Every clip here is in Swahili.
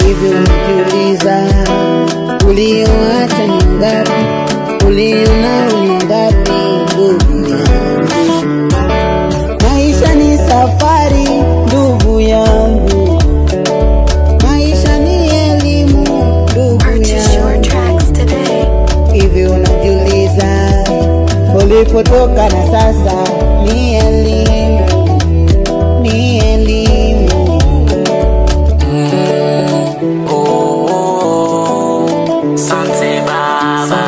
Hivi unajiuliza ulioacha ni ngapi, uliona ni ngapi ndugu yangu? Maisha ni safari ndugu yangu, maisha ni elimu ndugu yangu. Hivi unajiuliza ulipotoka na sasa ni elimu, ni elimu. Asante Baba,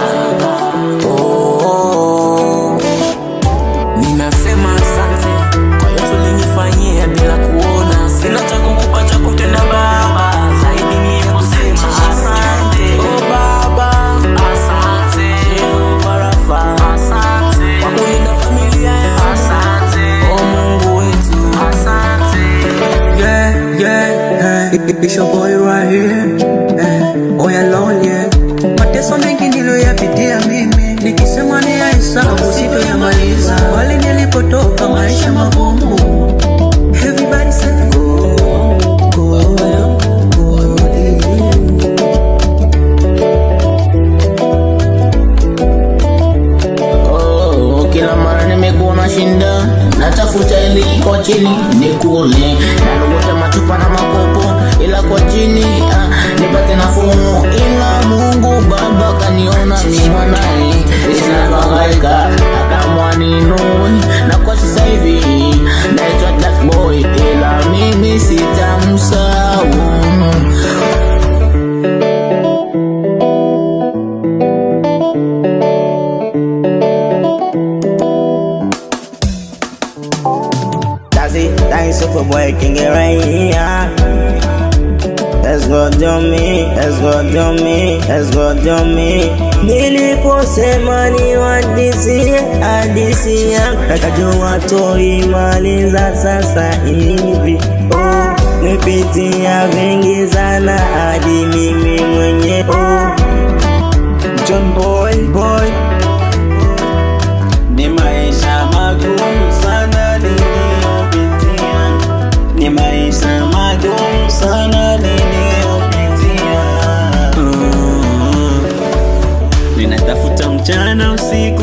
ninasema asante kwa yote ulinifanyia bila kuona. Sina cha kukupa cha kutenda Baba, zaidi ni kusema asante. Oh Baba, asante. Jehova Rafa, asante. Kwa kulinda familia yangu, asante. Oh Mungu wetu, asante. It's your boy right here. Oh yeah, Lord, yeah. Mateso mengi niliyoyapitia mimi, nikisema ni ya hesabu sitoyamaliza. Wale nilipotoka maisha magumu. Everybody say go, go, go. Oh, kila mara nimekuwa na shinda, natafuta ili iko chini nikule, naluguta machupa na makopo ila kwa chini nipate nafuu, ila Mungu Baba kaniona mimi mwanae ninahangaika akamwa ninui, na kwa sasa hivi naitwa that boy, ila mimi sitamsahau. Thanks for working it right here. Let's go do me, let's go do me, let's go do me. Niliposema ni hadisia, nakajua toimaliza sasa hivi. Oh, nipitia vingi sana hadi mimi mwenye. Oh, John boy, ni maisha magumu sana niliyopitia, ni maisha magumu sana niliyopitia. Ninatafuta mchana usiku